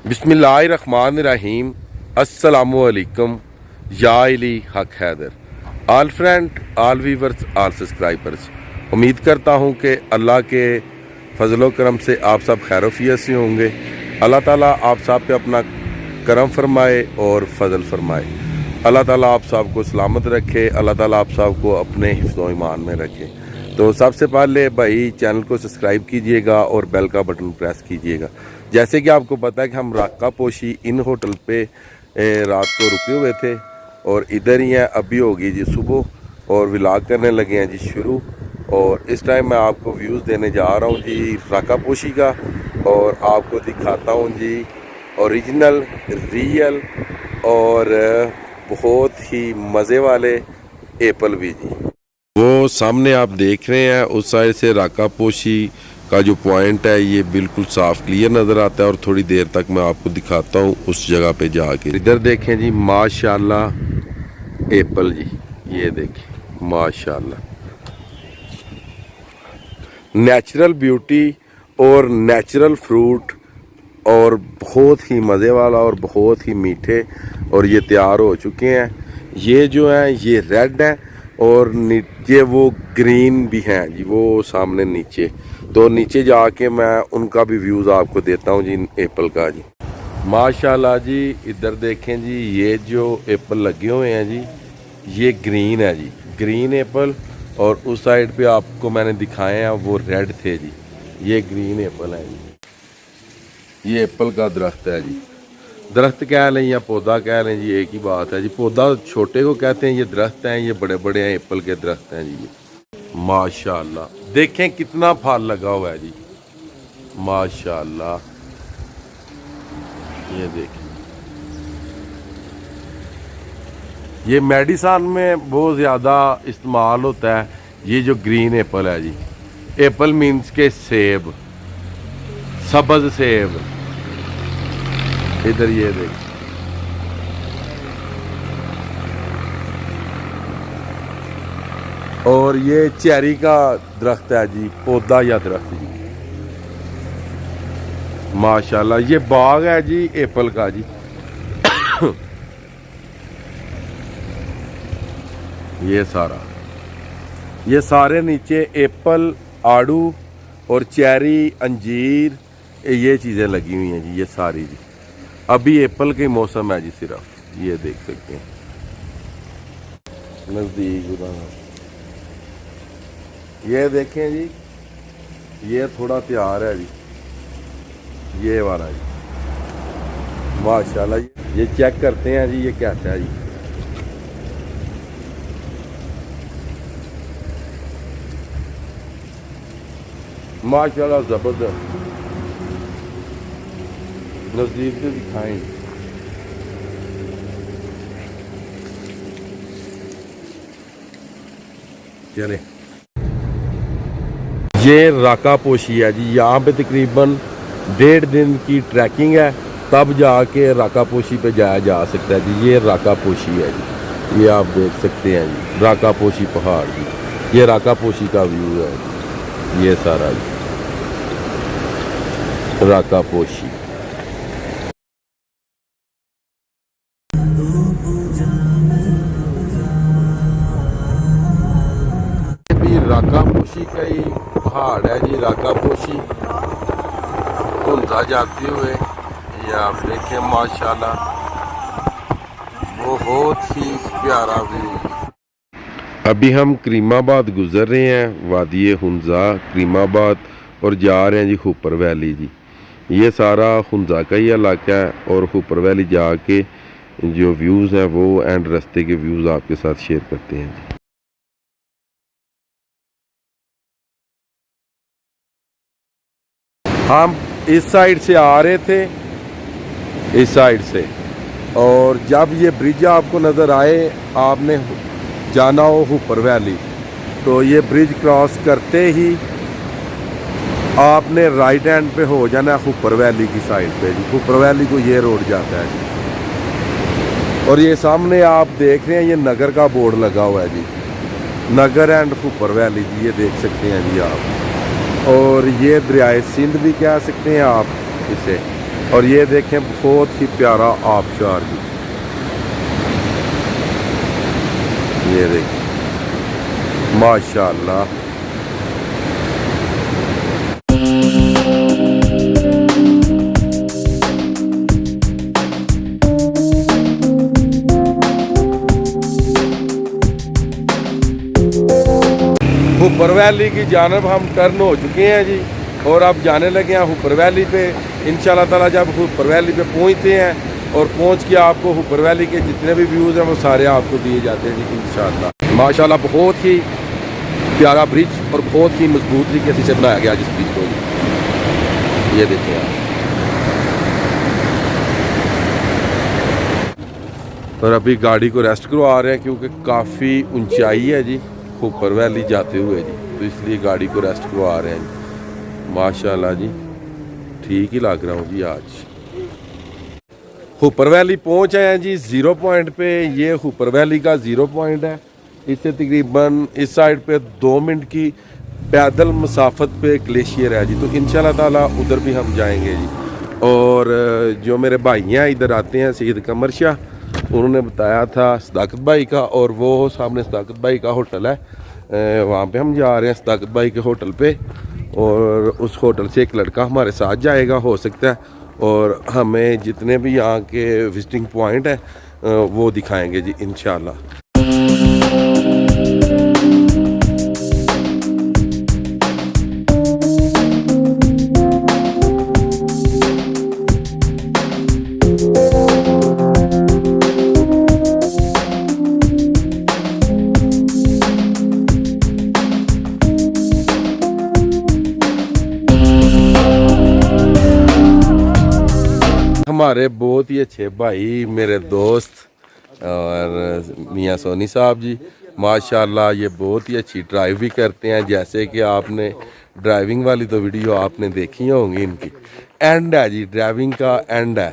बिस्मिल्लाहिर्रहमानिर्रहीम। अस्सलामुअलैकुम या अली हक हैदर। आल फ्रेंड, आल व्यूवर्स, आल सब्सक्राइबर्स, उम्मीद करता हूँ कि अल्लाह के फजलो करम से आप सब खैरोफियत से होंगे। अल्लाह ताला आप सब पे अपना करम फरमाए और फजल फरमाए। अल्लाह ताला आप सब को सलामत रखे। अल्लाह ताला आप सब को अपने हिफ्ज़ो ईमान में रखे। तो सबसे पहले भाई चैनल को सब्सक्राइब कीजिएगा और बेल का बटन प्रेस कीजिएगा। जैसे कि आपको पता है कि हम राका पोशी इन होटल पे रात को रुके हुए थे और इधर ही हैं। अभी होगी जी सुबह और व्लॉग करने लगे हैं जी शुरू। और इस टाइम मैं आपको व्यूज़ देने जा रहा हूँ जी राका पोशी का, और आपको दिखाता हूँ जी ओरिजिनल, रियल और बहुत ही मज़े वाले एप्पल भी जी। वो सामने आप देख रहे हैं उस साइड से राका पोशी का जो पॉइंट है ये बिल्कुल साफ क्लियर नज़र आता है, और थोड़ी देर तक मैं आपको दिखाता हूँ उस जगह पे जाके। इधर देखें जी माशाल्लाह एप्पल जी, ये देखें माशाल्लाह, नेचुरल ब्यूटी और नेचुरल फ्रूट और बहुत ही मज़े वाला और बहुत ही मीठे, और ये तैयार हो चुके हैं। ये जो है ये रेड है और नीचे वो ग्रीन भी हैं जी, वो सामने नीचे। तो नीचे जाके मैं उनका भी व्यूज़ आपको देता हूँ जी एप्पल का जी। माशाल्लाह जी इधर देखें जी, ये जो एप्पल लगे हुए हैं जी ये ग्रीन है जी, ग्रीन एप्पल। और उस साइड पे आपको मैंने दिखाए हैं वो रेड थे जी, ये ग्रीन एप्पल है जी। ये एप्पल का दरख्त है जी, दरख्त कह लें या पौधा कह लें जी एक ही बात है जी। पौधा छोटे को कहते हैं, ये दरख्त हैं, ये बड़े बड़े हैं एप्पल के दरख्त हैं जी। ये माशाल्लाह देखें कितना फल लगा हुआ है जी, माशाल्लाह। ये देखें, ये मेडिसन में बहुत ज़्यादा इस्तेमाल होता है ये जो ग्रीन एप्पल है जी। एप्पल मीन्स के सेब, सब्ज़ सेब। इधर ये देख, और ये चेरी का दरख्त है जी, पौधा या दरख्त जी। माशाल्लाह ये बाग है जी एप्पल का जी। ये सारे नीचे एप्पल, आड़ू और चेरी, अंजीर, ये चीज़ें लगी हुई हैं जी, ये सारी जी। अभी एप्पल के मौसम है जी सिर्फ, ये देख सकते हैं नज़दीक उधर। ये देखें जी, ये थोड़ा तैयार है जी, ये वाला जी माशाल्लाह। ये चेक करते हैं जी ये कैसा है जी। माशाल्लाह ज़बरदस्त, नज़दीक से दिखाएं। चले, ये राका पोशी है जी। यहाँ पे तकरीबन 1.5 दिन की ट्रैकिंग है, तब जाके राका पोशी पे जाया जा सकता है जी। ये राका पोशी है जी, ये आप देख सकते हैं जी, राका पोशी पहाड़ जी। ये राका पोशी का व्यू है जी, ये सारा जी राका पोशी। राका पोशी का ही पहाड़ है जी, राका पोशी हुंजा जाते हुए ये आप देखें माशाल्लाह, बहुत ही प्यारा व्यू। अभी हम करीमाबाद गुजर रहे हैं, वादी हुंजा करीमाबाद, और जा रहे हैं जी हुपर वैली जी। ये सारा हुंजा का ही इलाका है, और हुपर वैली जाके जो व्यूज़ हैं वो एंड रास्ते के व्यूज़ आपके साथ शेयर करते हैं जी। हम इस साइड से आ रहे थे, इस साइड से, और जब ये ब्रिज आपको नज़र आए, आपने जाना हो हुपर वैली, तो ये ब्रिज क्रॉस करते ही आपने राइट हैंड पे हो जाना है हुपर वैली की साइड पे जी। हुपर वैली को ये रोड जाता है जी। और ये सामने आप देख रहे हैं ये नगर का बोर्ड लगा हुआ है जी, नगर एंड हुपर वैली जी, ये देख सकते हैं जी आप। और ये दरियाए सिंध भी कह सकते हैं आप इसे। और ये देखें बहुत ही प्यारा आबशार जी, ये देखें माशाल्लाह। हुपर वैली की जानब हम टर्न हो चुके हैं जी और अब जाने लगे हैं हुपर वैली पे। इंशाल्लाह ताला जब हुपर वैली पे पहुंचते हैं और पहुंच के आपको हुपर वैली के जितने भी व्यूज़ हैं वो सारे आपको दिए जाते हैं जी इंशाल्लाह। माशाल्लाह बहुत ही प्यारा ब्रिज और बहुत ही मजबूत तरीके से बनाया गया जिस ब्रिज को, ये देखें आप। और अभी गाड़ी को रेस्ट करवा रहे हैं क्योंकि काफ़ी ऊंचाई है जी हुपर वैली जाते हुए जी, तो इसलिए गाड़ी को रेस्ट करवा रहे हैं जी। माशाल्लाह जी ठीक ही लग रहा हूँ जी। आज हुपर वैली पहुँच आए हैं जी 0 पॉइंट पे। ये हुपर वैली का 0 पॉइंट है। इससे तकरीबन इस साइड पे 2 मिनट की पैदल मसाफत पे ग्लेशियर है जी, तो इंशाल्लाह ताला उधर भी हम जाएंगे जी। और जो मेरे भाई हैं इधर आते हैं, सैयद कमर शाह, उन्होंने बताया था सदाकत भाई का, और वो सामने सदाकत भाई का होटल है, वहाँ पे हम जा रहे हैं सदाकत भाई के होटल पे। और उस होटल से एक लड़का हमारे साथ जाएगा हो सकता है, और हमें जितने भी यहाँ के विजिटिंग पॉइंट है वो दिखाएंगे जी इंशाल्लाह। हमारे बहुत ही अच्छे भाई मेरे दोस्त और मियाँ सोनी साहब जी, माशाल्लाह ये बहुत ही अच्छी ड्राइव भी करते हैं। जैसे कि आपने ड्राइविंग वाली तो वीडियो आपने देखी होंगी, इनकी एंड है जी, ड्राइविंग का एंड है।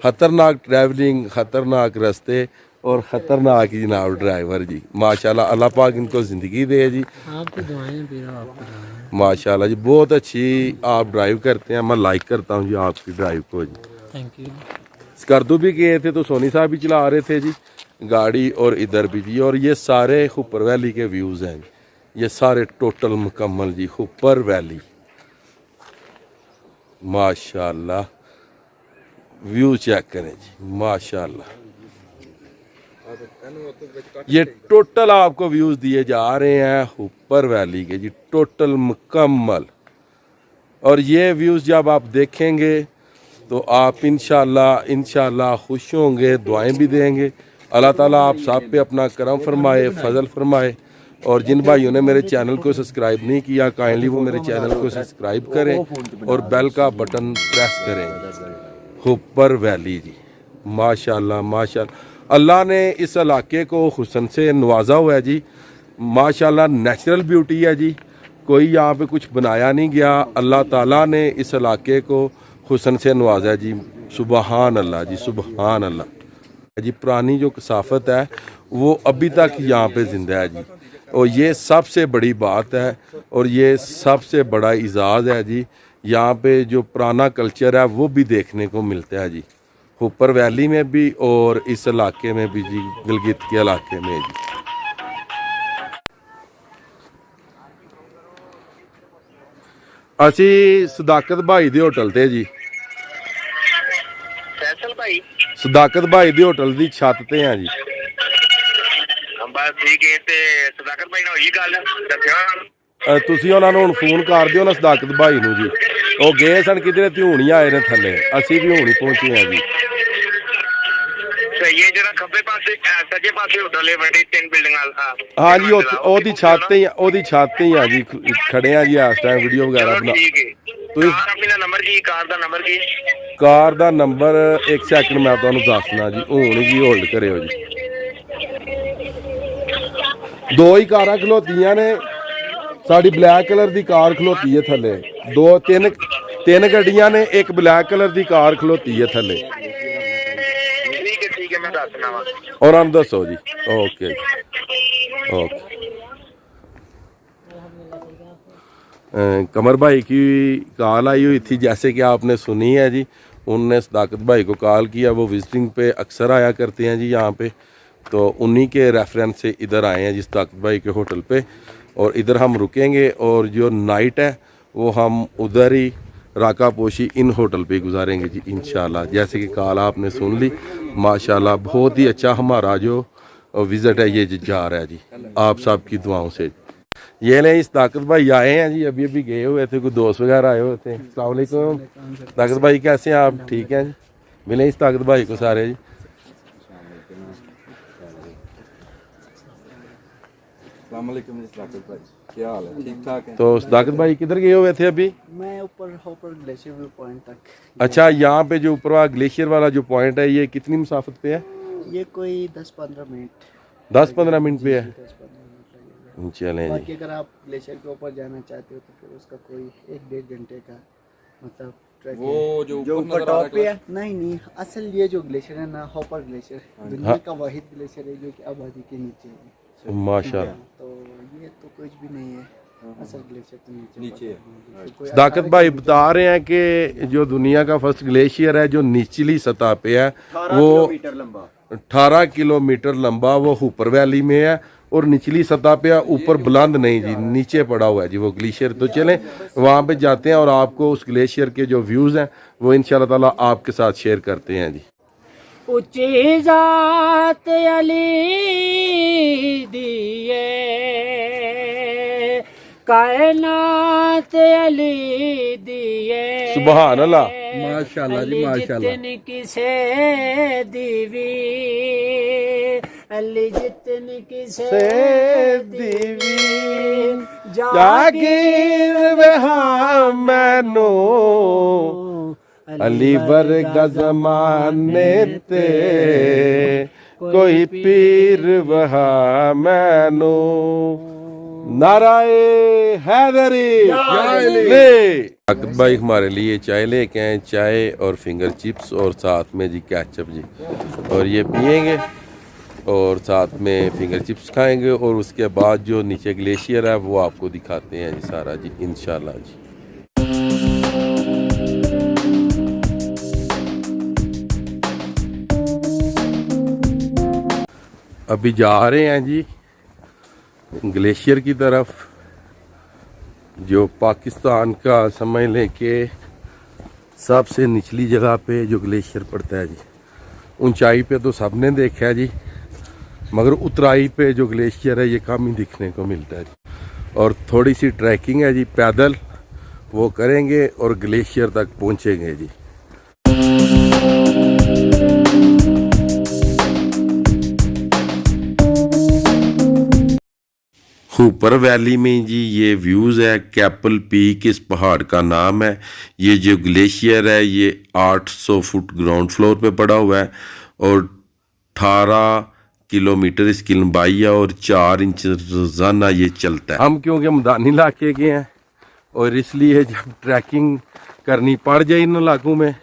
ख़तरनाक ट्रैवलिंग, ख़तरनाक रास्ते और ख़तरनाक ही जनाब ड्राइवर जी, माशाल्लाह अल्लाह पाक इनको ज़िंदगी दे जी। आपकी दुआएं आपकी माशाल्लाह जी बहुत अच्छी आप ड्राइव करते हैं, मैं लाइक करता हूँ जी आपकी ड्राइव को जी। Thank you. स्कर्दू भी गए थे तो सोनी साहब भी चला रहे थे जी गाड़ी, और इधर भी जी। और ये सारे हुपर वैली के व्यूज़ हैं, ये सारे टोटल मुकम्मल जी हुपर वैली, माशाल्लाह व्यू चेक करें जी माशाल्लाह। ये टोटल आपको व्यूज़ दिए जा रहे हैं हुपर वैली के जी, टोटल मुकम्मल। और ये व्यूज़ जब आप देखेंगे तो आप इंशाल्लाह खुश होंगे, दुआएं भी देंगे। अल्लाह ताला आप सब पे अपना करम फरमाए, फजल फरमाए। और जिन भाइयों ने मेरे चैनल को सब्सक्राइब नहीं किया, काइंडली वो मेरे चैनल को सब्सक्राइब करें और बेल का बटन प्रेस करें। हुपर वैली जी माशाल्लाह माशाल्लाह, अल्लाह ने इस इलाके को हुस्न से नवाजा हुआ है जी, माशाल्लाह नेचुरल ब्यूटी है जी, कोई यहाँ पे कुछ बनाया नहीं गया। अल्लाह ताला ने इस इलाके को हुस्न से नवाजा जी, सुबहान अल्लाह जी, सुबहान अल्लाह जी। पुरानी जो कसाफत है वो अभी तक यहाँ पे ज़िंदा है जी, और ये सबसे बड़ी बात है और ये सबसे बड़ा इजाज़ है जी। यहाँ पे जो पुराना कल्चर है वो भी देखने को मिलता है जी, हुपर वैली में भी और इस इलाके में भी जी, गिलगित के इलाके में जी। ਅਸੀਂ ਸਦਾਕਤ ਭਾਈ ਦੇ ਹੋਟਲ ਤੇ ਜੀ, फैसल भाई ਸਦਾਕਤ ਭਾਈ ਦੇ ਹੋਟਲ ਦੀ ਛੱਤ ਤੇ ਆ ਜੀ। बस ठीक है ते सदाकत भाई ने होई गल दस्सिया ਤੁਸੀਂ ਉਹਨਾਂ ਨੂੰ ਹੁਣ ਫੋਨ ਕਰ ਦਿਓ ਨਾ ਸਦਾਕਤ ਭਾਈ ਨੂੰ ਜੀ, ਉਹ ਗਏ ਸਨ ਕਿਧਰੇ ਤੇ ਹੁਣ ਹੀ ਆਏ ਨੇ ਥੱਲੇ, ਅਸੀਂ ਵੀ ਹੁਣ ਹੀ ਪਹੁੰਚੇ ਆ ਜੀ। सही है जरा खब्बे पासे सज्जे पासे होटल है बड़ी 3 बिल्डिंग ਹਾਂ ਜੀ ਉਹਦੀ ਛੱਤ ਤੇ ਹੀ, ਉਹਦੀ ਛੱਤ ਤੇ ਹੀ ਆ ਜੀ, ਖੜੇ ਆ ਜੀ ਇਸ ਟਾਈਮ ਵੀਡੀਓ ਵਗੈਰਾ ਬਣਾ। ठीक है ਤੁਸੀਂ कार अपना नंबर की कार दा नंबर की ਕਾਰ ਦਾ ਨੰਬਰ 1 ਸੈਕਿੰਡ ਮੈਂ ਤੁਹਾਨੂੰ ਦੱਸਣਾ ਜੀ, ਹੁਣ ਜੀ ਹੋਲਡ ਕਰਿਓ ਜੀ। ਦੋ ਹੀ ਕਾਰਾਂ ਖਲੋਤੀਆਂ ਨੇ, ਸਾਡੀ ਬਲੈਕ ਕਲਰ ਦੀ ਕਾਰ ਖਲੋਤੀ ਹੈ ਥੱਲੇ, ਤਿੰਨ ਗੱਡੀਆਂ ਨੇ, ਇੱਕ ਬਲੈਕ ਕਲਰ ਦੀ ਕਾਰ ਖਲੋਤੀ ਹੈ ਥੱਲੇ। ठीक है मैं दसना वा ਉਹਨਾਂ ਨੂੰ ਦੱਸੋ ਜੀ। Okay okay. कमर भाई की कॉल आई हुई थी जैसे कि आपने सुनी है जी, उनने सदाकत भाई को कॉल किया, वो विजिटिंग पे अक्सर आया करते हैं जी यहाँ पे, तो उन्हीं के रेफरेंस से इधर आए हैं जी सदाकत भाई के होटल पे, और इधर हम रुकेंगे और जो नाइट है वो हम उधर ही राका पोशी इन होटल पे गुजारेंगे जी इंशाल्लाह। जैसे कि कॉल आपने सुन ली, माशाल्लाह बहुत ही अच्छा हमारा जो विज़िट है ये जा रहा है जी आप सब की दुआओं से। ये ले इस ताकत भाई आए हैं जी, अभी अभी गए हुए थे, कोई दोस्त वगैरह आए हुए थे। अस्सलाम वालेकुम ताकत भाई, कैसे हैं आप? ठीक हैं जी, मिले इस ताकत भाई को सारे जी। क्या हाल है? ठीक ठाक है। तो सदाकत भाई किधर गए हुए थे अभी? मैं ऊपर होपर ग्लेशियर व्यू पॉइंट तक। अच्छा, यहाँ पे जो ऊपर ग्लेशियर वाला जो पॉइंट है ये कितनी मुसाफत पे है? ये कोई 10-15 मिनट 10-15 मिनट पे है। 10-15 मिनट लगेगा। चलें बाकी जी। अगर आप ग्लेशियर के ऊपर जाना चाहते हो तो फिर उसका कोई 1-1.5 घंटे का मतलब ट्रैक वो है। जो जो ऊपर ऊपर टॉप पे है, नहीं असल ये जो ग्लेशियर है ना, होपर ग्लेशियर दुनिया का वाहिद ग्लेशियर है जो कि आबादी के नीचे है। माशाल्लाह। तो ये तो कुछ भी नहीं है, असल ग्लेशियर तो नीचे है। है। कोई सदाकत भाई बता रहे हैं कि जो दुनिया का फर्स्ट ग्लेशियर है जो निचली सतह पे है वो 18 किलोमीटर लंबा, वो हुपर वैली में है और निचली सतह पे है, ऊपर बुलंद नहीं जी, नीचे पड़ा हुआ है जी वो ग्लेशियर। तो चलें वहाँ पे जाते हैं और आपको उस ग्लेशियर के जो व्यूज़ हैं वो इंशाल्लाह ताला आपके साथ शेयर करते हैं जी। ऊंची जात अली दिए कायनात अली दिए, सुभान अल्लाह। माशाल्लाह जी, माशाल्लाह। जितनी किसे दीवी अली जितनी किसे दीवी जागीर वहा मैनू अली वर्गा ज़माने ते कोई पीर वहा मैनू। नाराए हैदरी ले। ताकत भाई हमारे लिए चाय लेके आए, चाय और फिंगर चिप्स और साथ में जी केचप जी, और ये पियेंगे और साथ में फिंगर चिप्स खाएंगे और उसके बाद जो नीचे ग्लेशियर है वो आपको दिखाते हैं जी सारा जी इंशाल्लाह जी। अभी जा रहे हैं जी ग्लेशियर की तरफ, जो पाकिस्तान का समझ लें कि सबसे निचली जगह पे जो ग्लेशियर पड़ता है जी। ऊंचाई पे तो सबने देखा है जी, मगर उतराई पे जो ग्लेशियर है ये कम ही दिखने को मिलता है जी। और थोड़ी सी ट्रैकिंग है जी, पैदल वो करेंगे और ग्लेशियर तक पहुंचेंगे जी। हुपर वैली में जी ये व्यूज़ है, कैपल पीक इस पहाड़ का नाम है। ये जो ग्लेशियर है ये 800 फुट ग्राउंड फ्लोर पे पड़ा हुआ है और 18 किलोमीटर इसकी लंबाई है और 4 इंच रोजाना ये चलता है। हम क्योंकि मैदानी इलाके के हैं और इसलिए जब ट्रैकिंग करनी पड़ जाए इन इलाकों में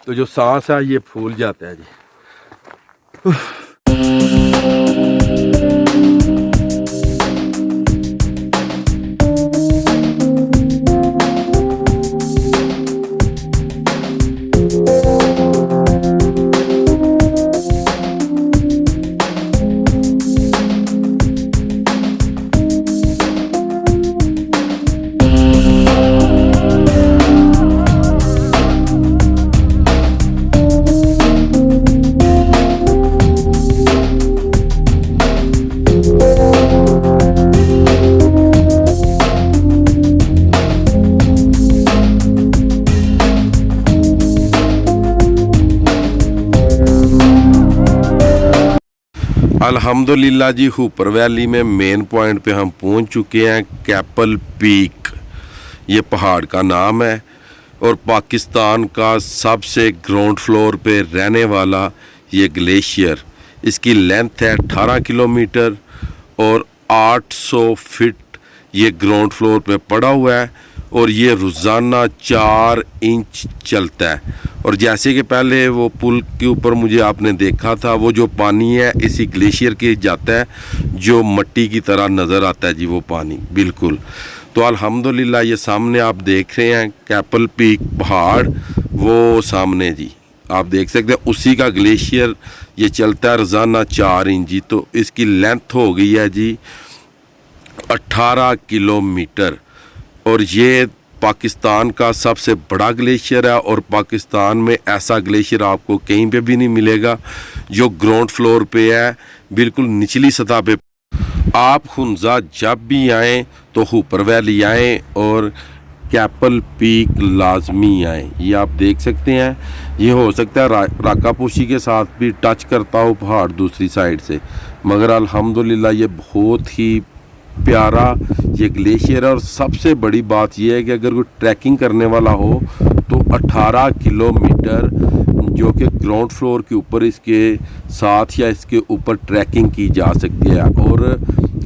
तो जो सांस है ये फूल जाता है जी। अल्हम्दुलिल्लाह जी, हुपर वैली में मेन पॉइंट पे हम पहुंच चुके हैं। कैपल पीक ये पहाड़ का नाम है और पाकिस्तान का सबसे ग्राउंड फ्लोर पे रहने वाला ये ग्लेशियर, इसकी लेंथ है 18 किलोमीटर और 800 फीट ये ग्राउंड फ्लोर पे पड़ा हुआ है और ये रोज़ाना 4 इंच चलता है। और जैसे कि पहले वो पुल के ऊपर मुझे आपने देखा था, वो जो पानी है इसी ग्लेशियर के जाता है, जो मट्टी की तरह नज़र आता है जी वो पानी बिल्कुल। तो अल्हम्दुलिल्लाह ये सामने आप देख रहे हैं कैपल पीक पहाड़, वो सामने जी आप देख सकते हैं उसी का ग्लेशियर ये चलता है रोज़ाना 4 इंच जी। तो इसकी लेंथ हो गई है जी 18 किलोमीटर और ये पाकिस्तान का सबसे बड़ा ग्लेशियर है और पाकिस्तान में ऐसा ग्लेशियर आपको कहीं पे भी नहीं मिलेगा जो ग्राउंड फ्लोर पे है, बिल्कुल निचली सतह पे। आप हुंजा जब भी आएँ तो हुपर वैली आएँ और कैपल पीक लाजमी आएँ। ये आप देख सकते हैं, ये हो सकता है राकापोशी के साथ भी टच करता हो पहाड़ दूसरी साइड से, मगर अल्हम्दुलिल्लाह ये बहुत ही प्यारा ये ग्लेशियर है। और सबसे बड़ी बात यह है कि अगर कोई ट्रैकिंग करने वाला हो तो 18 किलोमीटर जो कि ग्राउंड फ्लोर के ऊपर इसके साथ या इसके ऊपर ट्रैकिंग की जा सकती है। और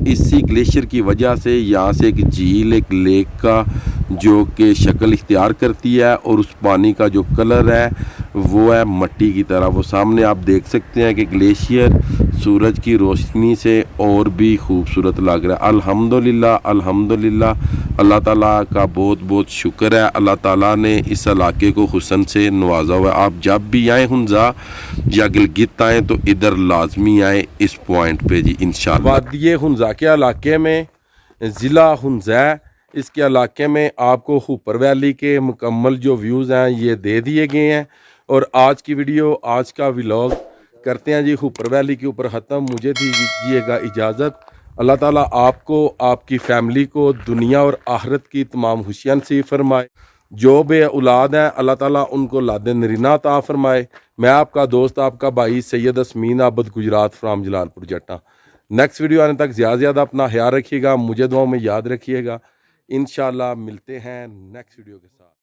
इसी ग्लेशियर की वजह से यहाँ से एक झील, एक लेक का जो कि शक्ल इख्तियार करती है और उस पानी का जो कलर है वो है मट्टी की तरह। वो सामने आप देख सकते हैं कि ग्लेशियर सूरज की रोशनी से और भी खूबसूरत लग रहा है। अल्हम्दुलिल्लाह अल्हम्दुलिल्लाह, अल्लाह ताला का बहुत बहुत शुक्र है, अल्लाह ताला ने इस इलाके को हुस्न से नवाजा हुआ है। आप जब भी आए हुंजा या गिलगित आए तो इधर लाजमी आए इस पॉइंट पे जी इंशाल्लाह। वादिये हुंजा के इलाके में ज़िला हुंजा, इसके इलाके में आपको हुपर वैली के मुकम्मल जो व्यूज़ हैं ये दे दिए गए हैं। और आज की वीडियो, आज का व्लॉग करते हैं जी हुपर वैली के ऊपर ख़त्म। मुझे दीजिएगा इजाज़त। अल्लाह ताला आपको, आपकी फ़ैमिली को दुनिया और आखिरत की तमाम खुशियाँ नसीब फरमाए। जो बे औलाद हैं अल्लाह ताला उनको लादे नरीना अता फरमाए। मैं आपका दोस्त, आपका भाई सैयद असमीन आबद, गुजरात फ्राम जलालपुर जट्टा। नेक्स्ट वीडियो आने तक ज़्यादा अपना ख्याल रखिएगा, मुझे दुआओं में याद रखिएगा। इंशाल्लाह मिलते हैं नेक्स्ट वीडियो के साथ।